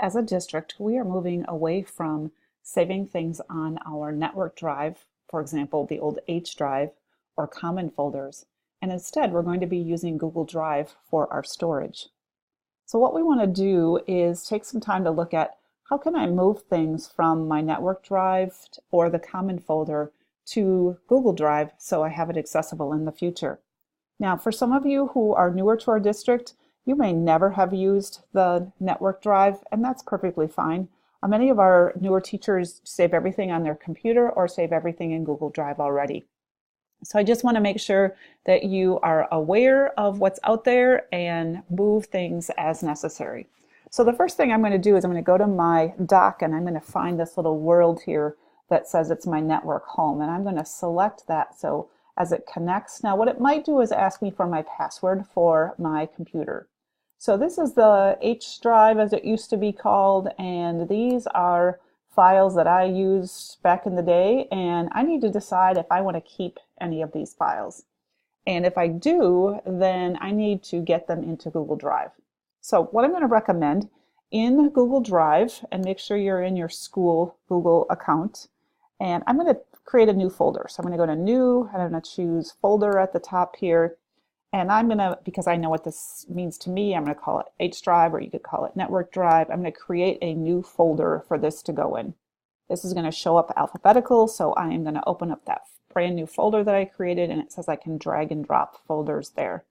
As a district, we are moving away from saving things on our network drive, for example, the old H drive or common folders, and instead we're going to be using Google Drive for our storage. So what we want to do is take some time to look at how can I move things from my network drive or the common folder to Google Drive so I have it accessible in the future. Now, for some of you who are newer to our district, you may never have used the network drive, and that's perfectly fine. Many of our newer teachers save everything on their computer or save everything in Google Drive already. So I just want to make sure that you are aware of what's out there and move things as necessary. So the first thing I'm going to do is I'm going to go to my dock and I'm going to find this little world here that says it's my network home, and I'm going to select that so as it connects. Now what it might do is ask me for my password for my computer. So this is the H drive as it used to be called, and these are files that I used back in the day, and I need to decide if I want to keep any of these files. And if I do, then I need to get them into Google Drive. So what I'm going to recommend in Google Drive, and make sure you're in your school Google account, and I'm going to create a new folder. So I'm going to go to New, and I'm going to choose Folder at the top here. And I'm going to, because I know what this means to me, I'm going to call it H drive, or you could call it network drive. I'm going to create a new folder for this to go in. This is going to show up alphabetical, so I am going to open up that brand new folder that I created, and it says I can drag and drop folders there.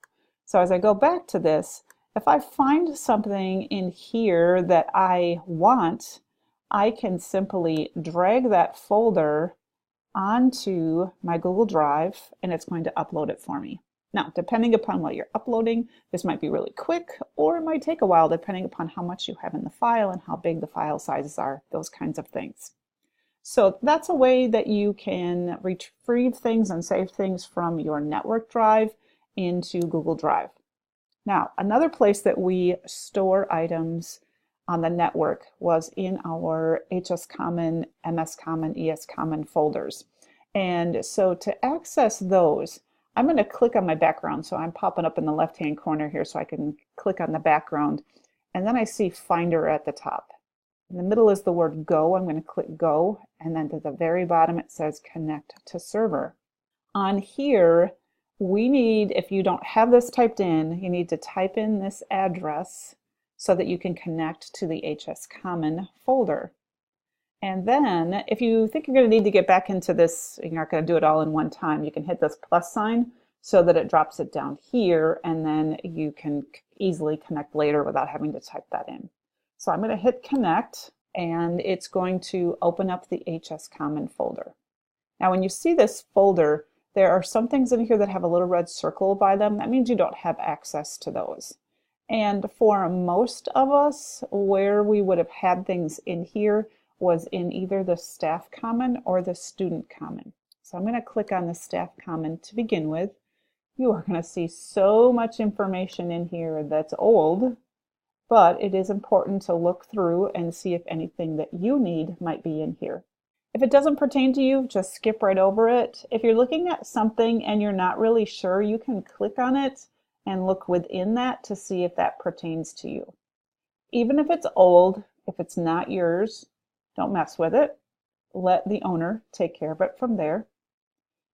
So as I go back to this, if I find something in here that I want, I can simply drag that folder onto my Google Drive, and it's going to upload it for me. Now, depending upon what you're uploading, this might be really quick, or it might take a while depending upon how much you have in the file and how big the file sizes are, those kinds of things. So that's a way that you can retrieve things and save things from your network drive into Google Drive. Now, another place that we store items on the network was in our HS Common, MS Common, ES Common folders. And so to access those, I'm going to click on my background. So I'm popping up in the left-hand corner here so I can click on the background. And then I see Finder at the top. In the middle is the word Go. I'm going to click Go. And then to the very bottom it says Connect to Server. On here, we need, if you don't have this typed in, you need to type in this address so that you can connect to the HS Common folder. And then if you think you're going to need to get back into this, you're not going to do it all in one time, you can hit this plus sign so that it drops it down here, and then you can easily connect later without having to type that in. So I'm going to hit connect, and it's going to open up the HS Common folder. Now when you see this folder, there are some things in here that have a little red circle by them. That means you don't have access to those. And for most of us, where we would have had things in here was in either the Staff Common or the Student Common. So I'm going to click on the Staff Common to begin with. You are going to see so much information in here that's old, but it is important to look through and see if anything that you need might be in here. If it doesn't pertain to you, just skip right over it. If you're looking at something and you're not really sure, you can click on it and look within that to see if that pertains to you. Even if it's old, if it's not yours, don't mess with it. Let the owner take care of it from there.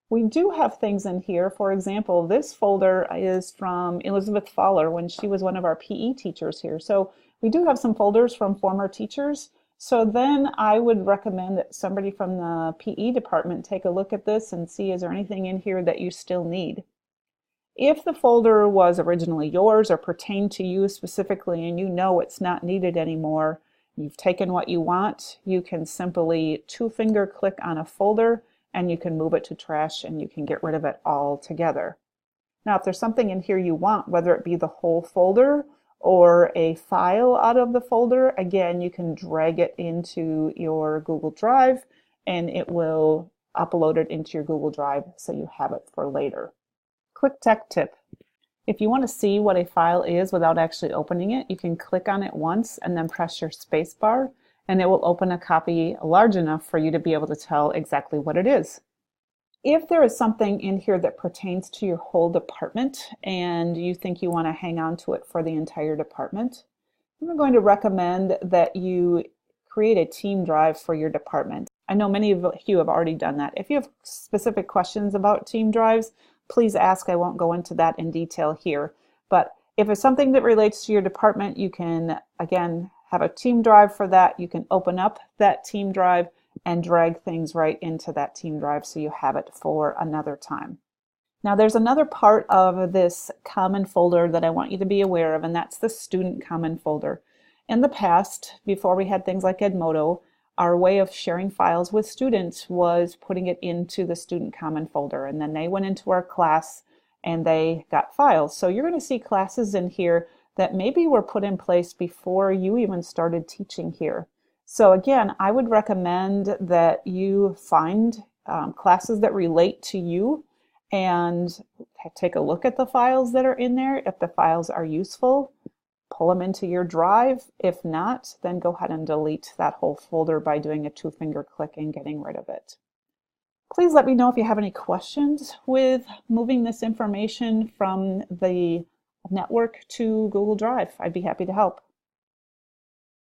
We do have things in here. For example, this folder is from Elizabeth Fowler when she was one of our PE teachers here. So we do have some folders from former teachers. So then I would recommend that somebody from the PE department take a look at this and see, is there anything in here that you still need? If the folder was originally yours or pertained to you specifically and you know it's not needed anymore, you've taken what you want, you can simply two-finger click on a folder and you can move it to trash and you can get rid of it altogether. Now, if there's something in here you want, whether it be the whole folder or a file out of the folder, again, you can drag it into your Google Drive and it will upload it into your Google Drive so you have it for later. Quick tech tip. If you want to see what a file is without actually opening it, you can click on it once and then press your space bar, and it will open a copy large enough for you to be able to tell exactly what it is. If there is something in here that pertains to your whole department and you think you want to hang on to it for the entire department, I'm going to recommend that you create a team drive for your department. I know many of you have already done that. If you have specific questions about team drives, please ask. I won't go into that in detail here. But if it's something that relates to your department, you can, again, have a team drive for that. You can open up that team drive and drag things right into that team drive so you have it for another time. Now there's another part of this common folder that I want you to be aware of, and that's the student common folder. In the past, before we had things like Edmodo, our way of sharing files with students was putting it into the student common folder, and then they went into our class and they got files. So you're going to see classes in here that maybe were put in place before you even started teaching here. So again, I would recommend that you find classes that relate to you and take a look at the files that are in there. If the files are useful, pull them into your drive. If not, then go ahead and delete that whole folder by doing a two-finger click and getting rid of it. Please let me know if you have any questions with moving this information from the network to Google Drive. I'd be happy to help.